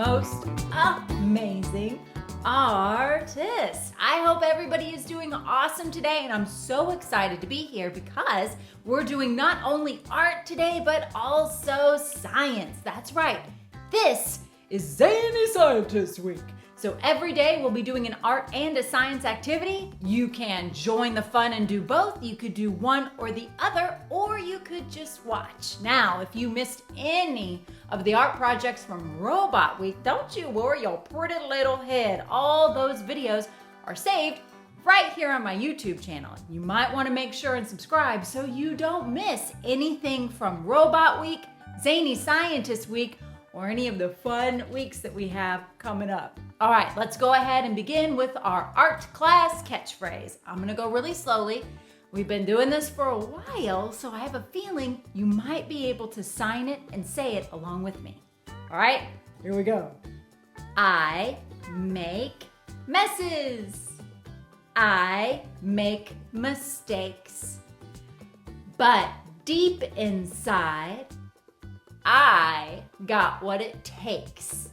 most amazing artists. I hope everybody is doing awesome today, and I'm so excited to be here because we're doing not only art today, but also science. That's right. This is Zany Scientist Week. So every day we'll be doing an art and a science activity. You can join the fun and do both. You could do one or the other, or you could just watch. Now, if you missed any of the art projects from Robot Week, don't you worry your pretty little head. All those videos are saved right here on my YouTube channel. You might want to make sure and subscribe so you don't miss anything from Robot Week, Zany Scientist Week, or any of the fun weeks that we have coming up. All right, let's go ahead and begin with our art class catchphrase. I'm gonna go really slowly. We've been doing this for a while, so I have a feeling you might be able to sign it and say it along with me. All right, here we go. I make messes. I make mistakes. But deep inside, I got what it takes.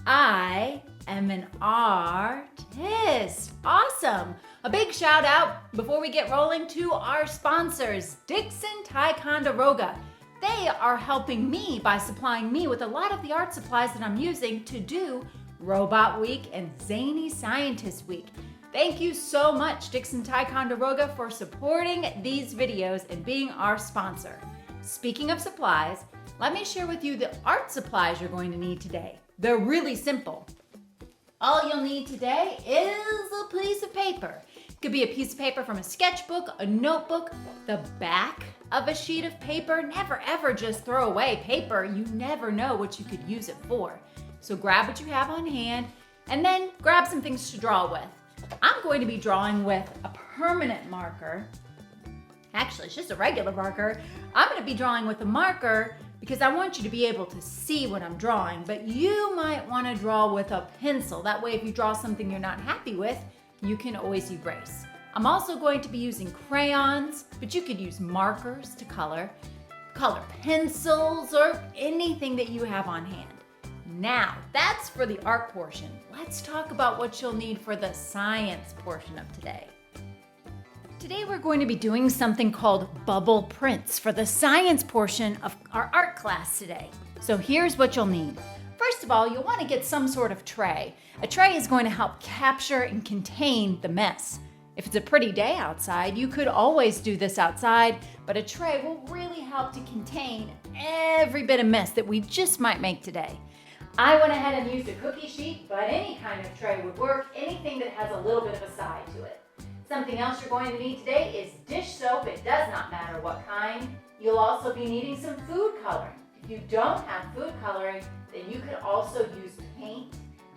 I am an artist. Awesome. A big shout out before we get rolling to our sponsors, Dixon Ticonderoga. They are helping me by supplying me with a lot of the art supplies that I'm using to do Robot Week and Zany Scientist Week. Thank you so much, Dixon Ticonderoga, for supporting these videos and being our sponsor. Speaking of supplies, let me share with you the art supplies you're going to need today. They're really simple. All you'll need today is a piece of paper. It could be a piece of paper from a sketchbook, a notebook, the back of a sheet of paper. Never ever just throw away paper. You never know what you could use it for. So grab what you have on hand and then grab some things to draw with. I'm going to be drawing with a permanent marker. Actually, it's just a regular marker. I'm going to be drawing with a marker because I want you to be able to see what I'm drawing, but you might want to draw with a pencil. That way, if you draw something you're not happy with, you can always erase. I'm also going to be using crayons, but you could use markers to color pencils, or anything that you have on hand. Now, that's for the art portion. Let's talk about what you'll need for the science portion of today. Today we're going to be doing something called bubble prints for the science portion of our art class today. So here's what you'll need. First of all, you'll want to get some sort of tray. A tray is going to help capture and contain the mess. If it's a pretty day outside, you could always do this outside, but a tray will really help to contain every bit of mess that we just might make today. I went ahead and used a cookie sheet, but any kind of tray would work, anything that has a little bit of a side to it. Something else you're going to need today is dish soap. It does not matter what kind. You'll also be needing some food coloring. If you don't have food coloring, then you could also use paint.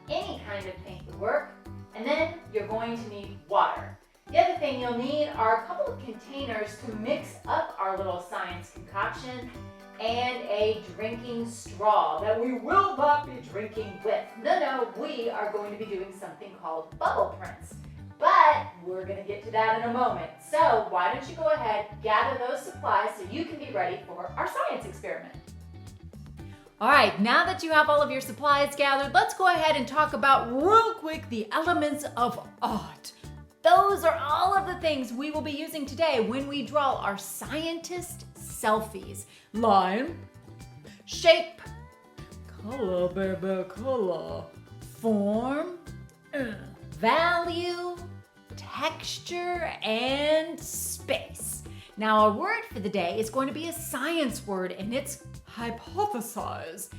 Any kind of paint would work. And then you're going to need water. The other thing you'll need are a couple of containers to mix up our little science concoction, and a drinking straw that we will not be drinking with. No, we are going to be doing something called bubble prints. But we're going to get to that in a moment. So why don't you go ahead, gather those supplies so you can be ready for our science experiment. All right, now that you have all of your supplies gathered, let's go ahead and talk about real quick the elements of art. Those are all of the things we will be using today when we draw our scientist selfies. Line, shape, color, baby, color, form, value, texture, and space. Now, our word for the day is going to be a science word, and it's hypothesize.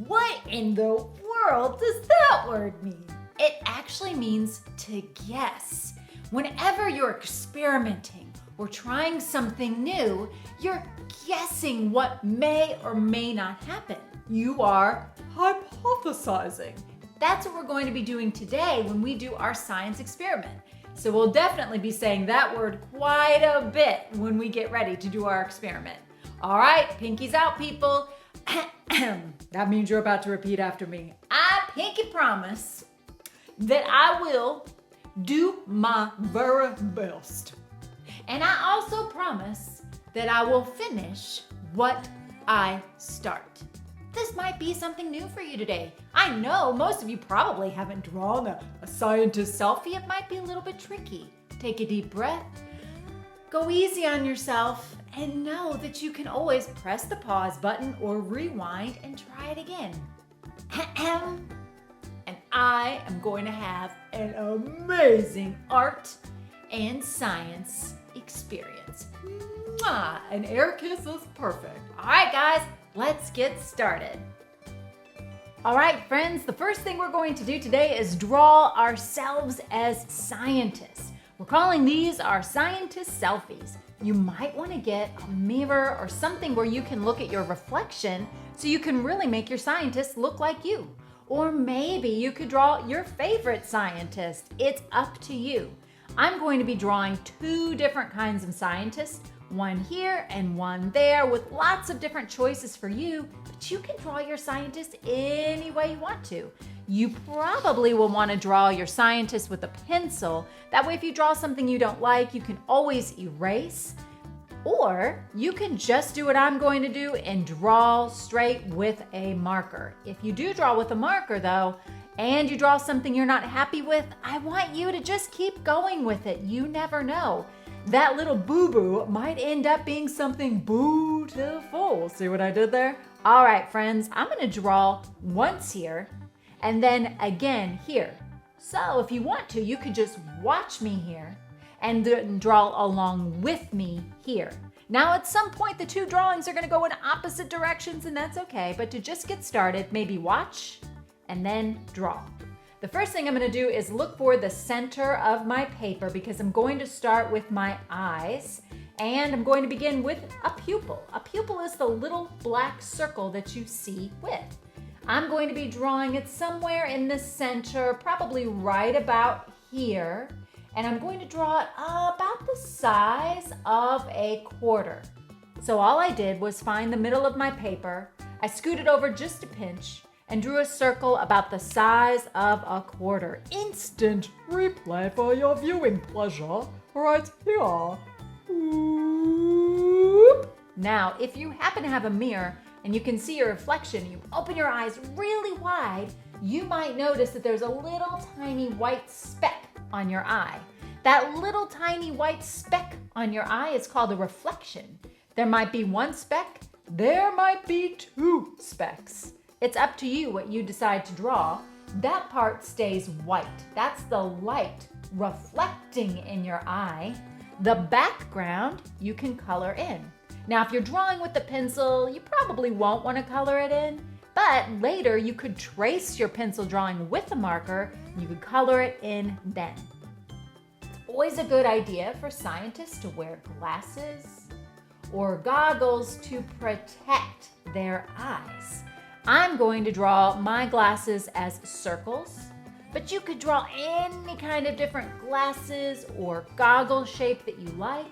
What in the world does that word mean? It actually means to guess. Whenever you're experimenting or trying something new, you're guessing what may or may not happen. You are hypothesizing. That's what we're going to be doing today when we do our science experiment. So we'll definitely be saying that word quite a bit when we get ready to do our experiment. All right, pinkies out, people. That means you're about to repeat after me. I pinky promise that I will do my very best. And I also promise that I will finish what I start. this might be something new for you today. I know most of you probably haven't drawn a scientist selfie. It might be a little bit tricky. Take a deep breath, go easy on yourself, and know that you can always press the pause button or rewind and try it again. And I am going to have an amazing art and science experience. Mwah! An air kiss is perfect. All right, guys, let's get started. All right, friends, the first thing we're going to do today is draw ourselves as scientists. We're calling these our scientist selfies. You might want to get a mirror or something where you can look at your reflection so you can really make your scientist look like you. Or maybe you could draw your favorite scientist. It's up to you. I'm going to be drawing two different kinds of scientists, one here and one there, with lots of different choices for you, but you can draw your scientist any way you want to. You probably will want to draw your scientist with a pencil. That way, if you draw something you don't like, you can always erase. Or you can just do what I'm going to do and draw straight with a marker. If you do draw with a marker though, and you draw something you're not happy with, I want you to just keep going with it. You never know. That little boo-boo might end up being something beautiful. See what I did there? All right, friends, I'm gonna draw once here and then again here. So if you want to, you could just watch me here and then draw along with me here. Now at some point, the two drawings are gonna go in opposite directions and that's okay, but to just get started, maybe watch and then draw. The first thing I'm gonna do is look for the center of my paper because I'm going to start with my eyes and I'm going to begin with a pupil. A pupil is the little black circle that you see with. I'm going to be drawing it somewhere in the center, probably right about here. And I'm going to draw it about the size of a quarter. So all I did was find the middle of my paper, I scooted over just a pinch, and drew a circle about the size of a quarter. Instant replay for your viewing pleasure right here. Whoop. Now, if you happen to have a mirror and you can see your reflection, you open your eyes really wide, you might notice that there's a little tiny white speck on your eye. That little tiny white speck on your eye is called a reflection. There might be one speck, there might be two specks. It's up to you what you decide to draw. That part stays white. That's the light reflecting in your eye. The background you can color in. Now, if you're drawing with a pencil, you probably won't want to color it in, but later you could trace your pencil drawing with a marker. You could color it in then. Always a good idea for scientists to wear glasses or goggles to protect their eyes. I'm going to draw my glasses as circles, but you could draw any kind of different glasses or goggle shape that you like.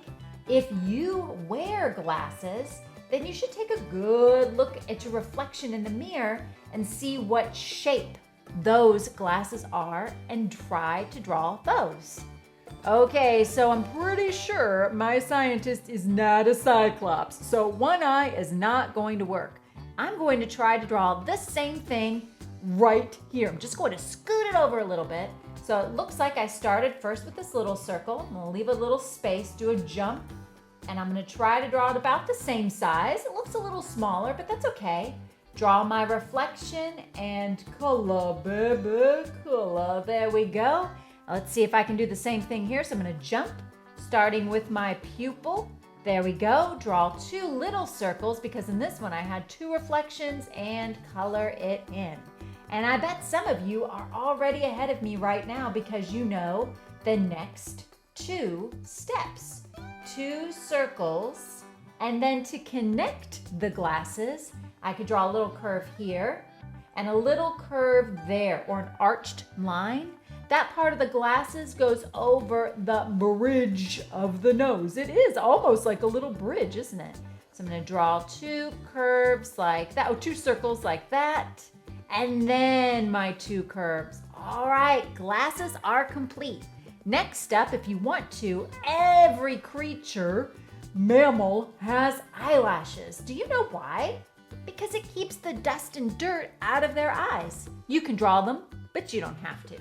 If you wear glasses, then you should take a good look at your reflection in the mirror and see what shape those glasses are and try to draw those. Okay, so I'm pretty sure my scientist is not a cyclops, so one eye is not going to work. I'm going to try to draw this same thing right here. I'm just going to scoot it over a little bit. So it looks like I started first with this little circle. I'm gonna leave a little space, do a jump, and I'm gonna try to draw it about the same size. It looks a little smaller, but that's okay. Draw my reflection and color, baby, color. There we go. Let's see if I can do the same thing here. So I'm gonna jump, starting with my pupil. There we go. Draw two little circles because in this one I had two reflections and color it in. And I bet some of you are already ahead of me right now because you know the next two steps. Two circles, and then to connect the glasses, I could draw a little curve here and a little curve there, or an arched line. That part of the glasses goes over the bridge of the nose. It is almost like a little bridge, isn't it? So I'm gonna draw two curves like that, two circles like that, and then my two curves. All right, glasses are complete. Next up, if you want to, every creature, mammal, has eyelashes. Do you know why? because it keeps the dust and dirt out of their eyes. You can draw them, but you don't have to.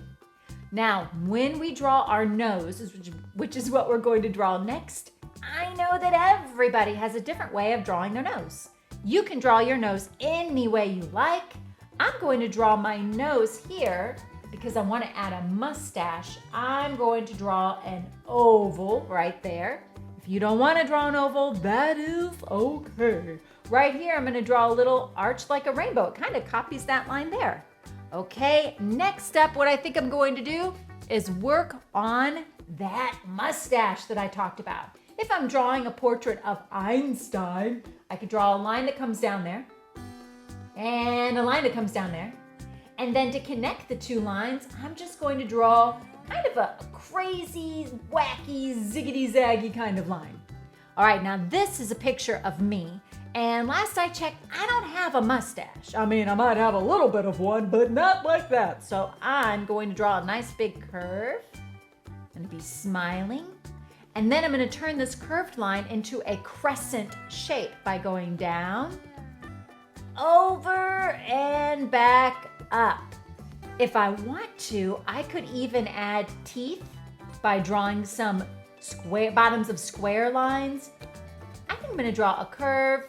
Now, when we draw our nose, which is what we're going to draw next, I know that everybody has a different way of drawing their nose. You can draw your nose any way you like. I'm going to draw my nose here because I want to add a mustache. I'm going to draw an oval right there. If you don't want to draw an oval, that is okay. Right here, I'm going to draw a little arch like a rainbow. It kind of copies that line there. Okay, next step, what I think I'm going to do is work on that mustache that I talked about. If I'm drawing a portrait of Einstein, I could draw a line that comes down there and a line that comes down there. And then to connect the two lines, I'm just going to draw kind of a crazy, wacky, ziggity-zaggy kind of line. All right, now this is a picture of me. And last I checked, I don't have a mustache. I mean, I might have a little bit of one, but not like that. So I'm going to draw a nice big curve. I'm going to be smiling. And then I'm going to turn this curved line into a crescent shape by going down, over, and back up. If I want to, I could even add teeth by drawing some bottoms of square lines. I think I'm going to draw a curve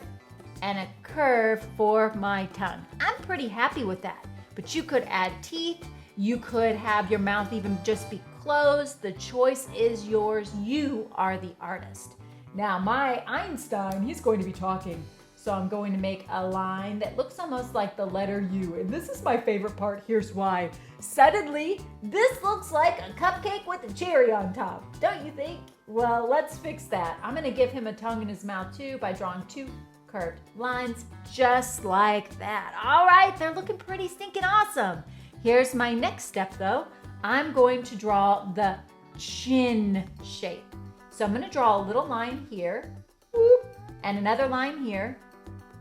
and a curve for my tongue. I'm pretty happy with that. But you could add teeth. You could have your mouth even just be closed. The choice is yours. You are the artist. Now my Einstein, he's going to be talking. So I'm going to make a line that looks almost like the letter U. And this is my favorite part. Here's why. Suddenly, this looks like a cupcake with a cherry on top. Don't you think? Well, let's fix that. I'm going to give him a tongue in his mouth too by drawing two curved lines just like that. All right, they're looking pretty stinking awesome. Here's my next step though. I'm going to draw the chin shape. So I'm going to draw a little line here, whoop, and another line here,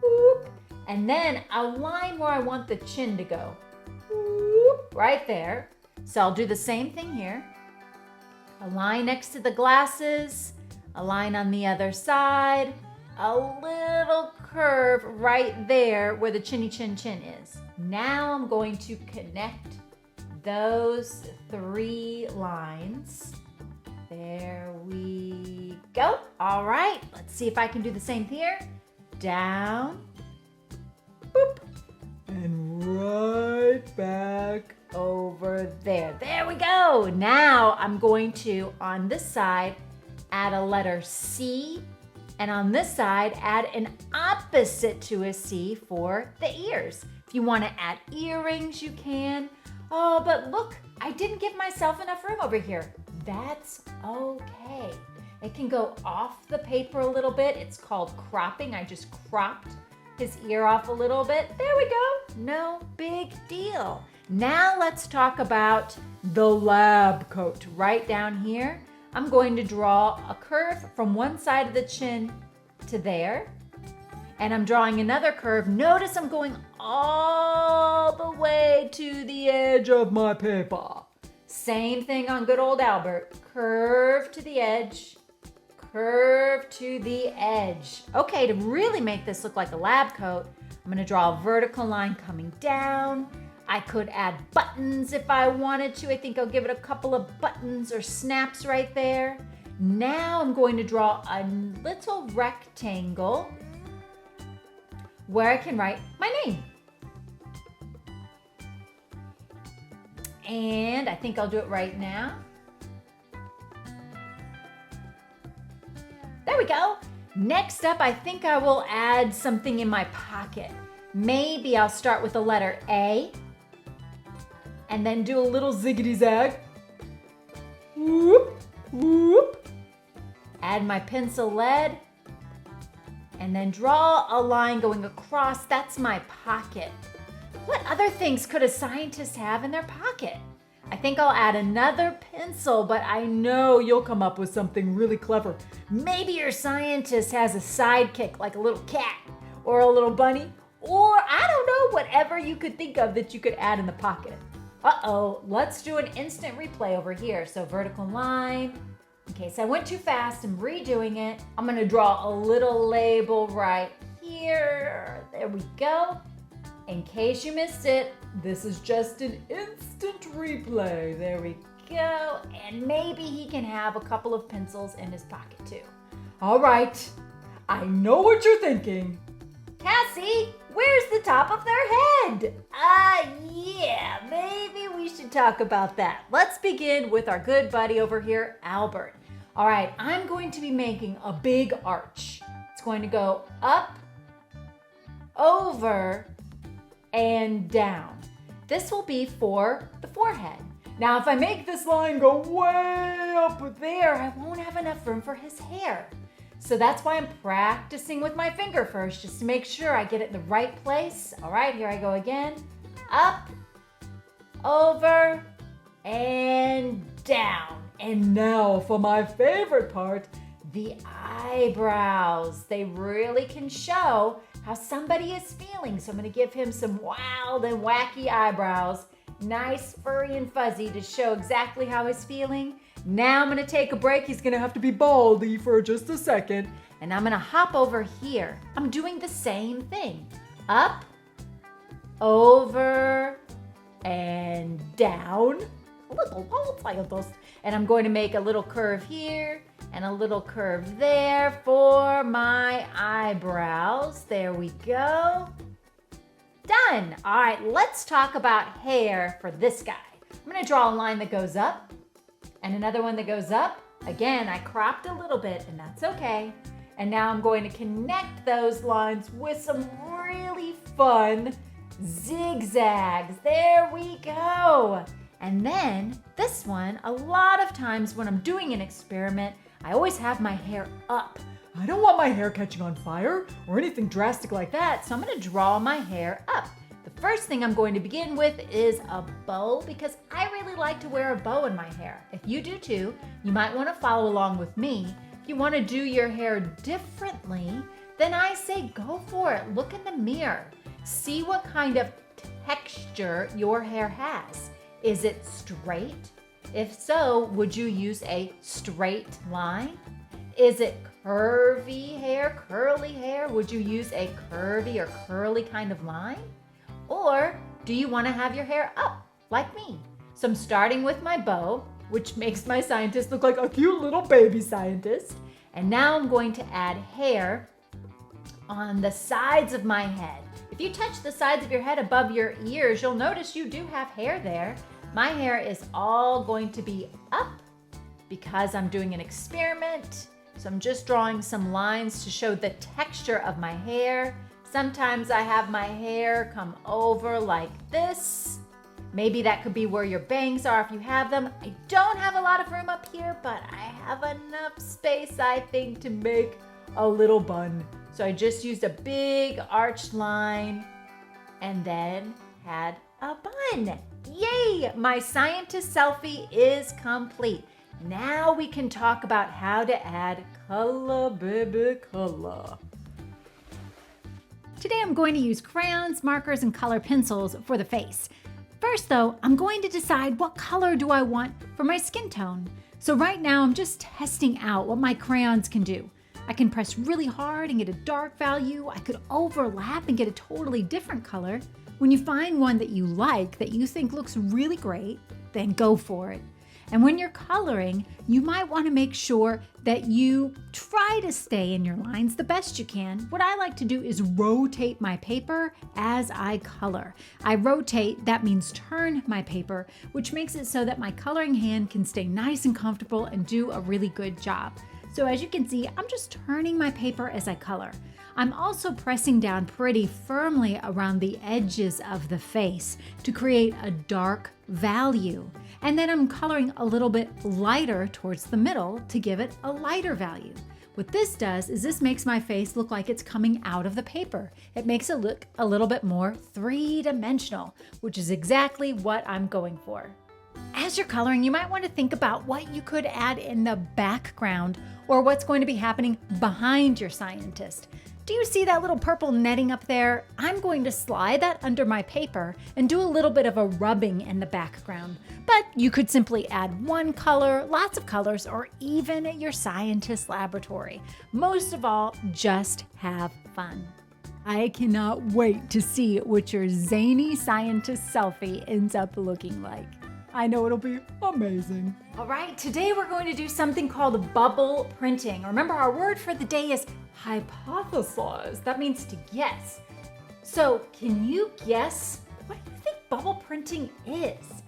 whoop, and then a line where I want the chin to go, whoop, right there. So I'll do the same thing here. A line next to the glasses, a line on the other side, a little curve right there where the chinny chin chin is. Now I'm going to connect those three lines. There we go. All right, let's see if I can do the same here. Down, boop, and right back over there. There we go. Now I'm going to, on this side, add a letter C, and on this side, add an opposite to a C for the ears. If you want to add earrings, you can. Oh, but look, I didn't give myself enough room over here. That's okay. It can go off the paper a little bit. It's called cropping. I just cropped his ear off a little bit. There we go. No big deal. Now let's talk about the lab coat. Right down here, I'm going to draw a curve from one side of the chin to there. And I'm drawing another curve. Notice I'm going all the way to the edge of my paper. Same thing on good old Albert. Curve to the edge, curve to the edge. Okay, to really make this look like a lab coat, I'm gonna draw a vertical line coming down. I could add buttons if I wanted to. I think I'll give it a couple of buttons or snaps right there. Now I'm going to draw a little rectangle where I can write my name. And I think I'll do it right now. There we go. Next up, I think I will add something in my pocket. Maybe I'll start with the letter A and then do a little ziggity zag. Whoop, whoop. Add my pencil lead and then draw a line going across. That's my pocket. What other things could a scientist have in their pocket? I think I'll add another pencil, but I know you'll come up with something really clever. Maybe your scientist has a sidekick like a little cat or a little bunny, or I don't know, whatever you could think of that you could add in the pocket. Uh-oh, let's do an instant replay over here. So vertical line. In case I went too fast, I'm redoing it. I'm gonna draw a little label right here. There we go. In case you missed it, this is just an instant replay. There we go. And maybe he can have a couple of pencils in his pocket too. All right, I know what you're thinking. Cassie, where's the top of their head? Yeah, maybe we should talk about that. Let's begin with our good buddy over here, Albert. All right, I'm going to be making a big arch. It's going to go up, over, and down. This will be for the forehead. Now, if I make this line go way up there, I won't have enough room for his hair. So that's why I'm practicing with my finger first, just to make sure I get it in the right place. All right, here I go again. Up, over, and down. And now for my favorite part, the eyebrows. They really can show how somebody is feeling. So I'm gonna give him some wild and wacky eyebrows. Nice, furry, and fuzzy to show exactly how he's feeling. Now I'm gonna take a break. He's gonna have to be baldy for just a second. And I'm gonna hop over here. I'm doing the same thing. Up, over, and down. Little old scientist. And I'm going to make a little curve here and a little curve there for my eyebrows. There we go. Done. All right, let's talk about hair for this guy. I'm gonna draw a line that goes up and another one that goes up. Again, I cropped a little bit and that's okay. And now I'm going to connect those lines with some really fun zigzags. There we go. And then this one, a lot of times when I'm doing an experiment, I always have my hair up. I don't want my hair catching on fire or anything drastic like that, so I'm gonna draw my hair up. The first thing I'm going to begin with is a bow because I really like to wear a bow in my hair. If you do too, you might wanna follow along with me. If you wanna do your hair differently, then I say go for it. Look in the mirror. See what kind of texture your hair has. Is it straight? If so, would you use a straight line? Is it curvy hair, curly hair? Would you use a curvy or curly kind of line? Or do you want to have your hair up like me? So I'm starting with my bow, which makes my scientist look like a cute little baby scientist. And now I'm going to add hair on the sides of my head. If you touch the sides of your head above your ears, you'll notice you do have hair there. My hair is all going to be up because I'm doing an experiment. So I'm just drawing some lines to show the texture of my hair. Sometimes I have my hair come over like this. Maybe that could be where your bangs are if you have them. I don't have a lot of room up here, but I have enough space, I think, to make a little bun. So I just used a big arched line and then had a bun. Yay! My scientist selfie is complete. Now we can talk about how to add color, baby, color. Today I'm going to use crayons, markers, and color pencils for the face. First though, I'm going to decide what color do I want for my skin tone. So right now I'm just testing out what my crayons can do. I can press really hard and get a dark value. I could overlap and get a totally different color. When you find one that you like, that you think looks really great, then go for it. And when you're coloring, you might want to make sure that you try to stay in your lines the best you can. What I like to do is rotate my paper as I color. I rotate, that means turn my paper, which makes it so that my coloring hand can stay nice and comfortable and do a really good job. So as you can see, I'm just turning my paper as I color. I'm also pressing down pretty firmly around the edges of the face to create a dark value. And then I'm coloring a little bit lighter towards the middle to give it a lighter value. What this does is this makes my face look like it's coming out of the paper. It makes it look a little bit more three-dimensional, which is exactly what I'm going for. As you're coloring, you might want to think about what you could add in the background or what's going to be happening behind your scientist. Do you see that little purple netting up there? I'm going to slide that under my paper and do a little bit of a rubbing in the background. But you could simply add one color, lots of colors, or even at your scientist's laboratory. Most of all, just have fun. I cannot wait to see what your zany scientist selfie ends up looking like. I know it'll be amazing. All right, today we're going to do something called bubble printing. Remember, our word for the day is hypothesize. That means to guess. So, can you guess what do you think bubble printing is?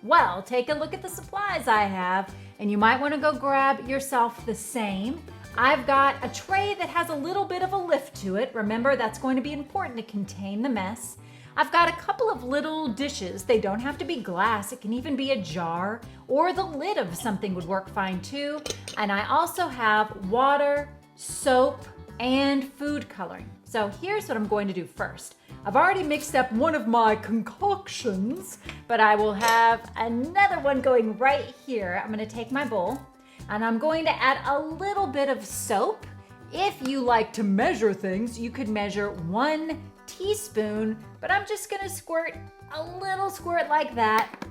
Well, take a look at the supplies I have, and you might want to go grab yourself the same. I've got a tray that has a little bit of a lift to it. Remember, that's going to be important to contain the mess. I've got a couple of little dishes. They don't have to be glass. It can even be a jar, or the lid of something would work fine too. And I also have water, soap, and food coloring. So here's what I'm going to do first. I've already mixed up one of my concoctions, but I will have another one going right here. I'm going to take my bowl, and I'm going to add a little bit of soap. If you like to measure things, you could measure 1 teaspoon, but I'm just gonna squirt a little squirt like that.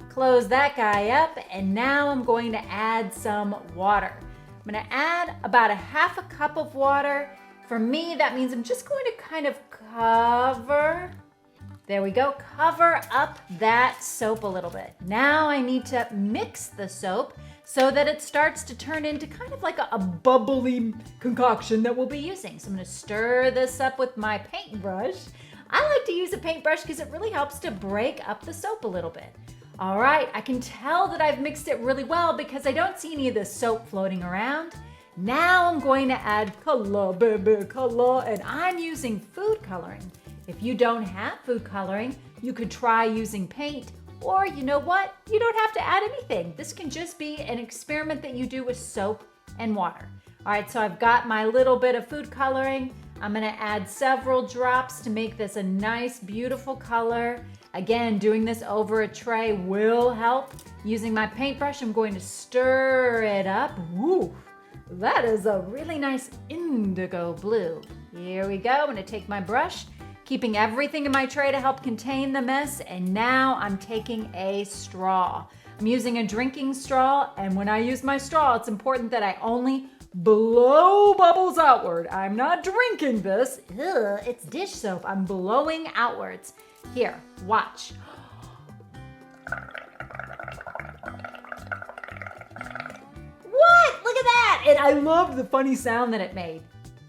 Close that guy up, and now I'm going to add some water. I'm gonna add about a half a cup of water. For me, that means I'm just going to kind of cover, there we go, cover up that soap a little bit. Now I need to mix the soap so that it starts to turn into kind of like a bubbly concoction that we'll be using. So I'm gonna stir this up with my paintbrush. I like to use a paintbrush because it really helps to break up the soap a little bit. All right, I can tell that I've mixed it really well because I don't see any of the soap floating around. Now I'm going to add color, baby, color, and I'm using food coloring. If you don't have food coloring, you could try using paint. Or you know what? You don't have to add anything. This can just be an experiment that you do with soap and water. All right, so I've got my little bit of food coloring. I'm gonna add several drops to make this a nice, beautiful color. Again, doing this over a tray will help. Using my paintbrush, I'm going to stir it up. Woo, that is a really nice indigo blue. Here we go, I'm gonna take my brush, keeping everything in my tray to help contain the mess, and now I'm taking a straw. I'm using a drinking straw, and when I use my straw, it's important that I only blow bubbles outward. I'm not drinking this. Ugh, it's dish soap. I'm blowing outwards. Here, watch. What? Look at that! And I love the funny sound that it made.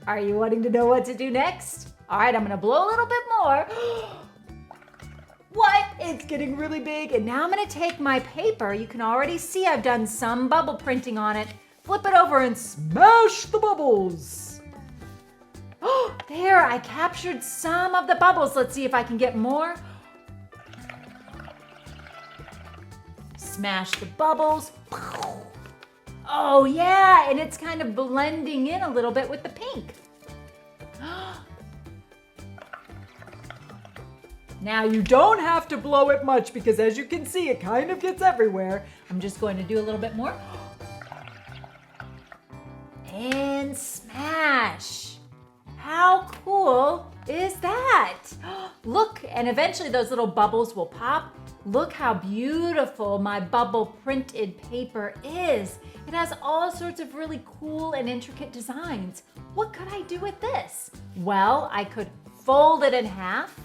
Are you wanting to know what to do next? All right, I'm gonna blow a little bit more. What? It's getting really big. And now I'm gonna take my paper. You can already see I've done some bubble printing on it. Flip it over and smash the bubbles. Oh, there, I captured some of the bubbles. Let's see if I can get more. Smash the bubbles. Oh yeah, and it's kind of blending in a little bit with the pink. Now you don't have to blow it much because as you can see, it kind of gets everywhere. I'm just going to do a little bit more. And smash. How cool is that? Look, and eventually those little bubbles will pop. Look how beautiful my bubble printed paper is. It has all sorts of really cool and intricate designs. What could I do with this? Well, I could fold it in half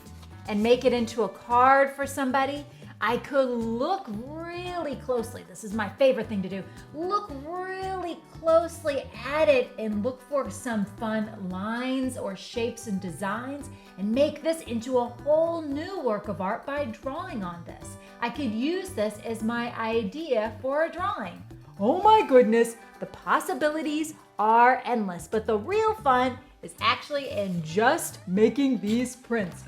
and make it into a card for somebody. I could look really closely. This is my favorite thing to do. Look really closely at it and look for some fun lines or shapes and designs and make this into a whole new work of art by drawing on this. I could use this as my idea for a drawing. Oh my goodness, the possibilities are endless, but the real fun is actually in just making these prints.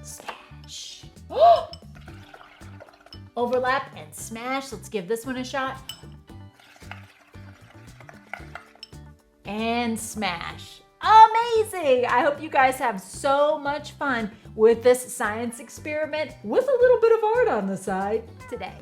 Smash. Overlap and smash. Let's give this one a shot. And smash. Amazing! I hope you guys have so much fun with this science experiment with a little bit of art on the side today.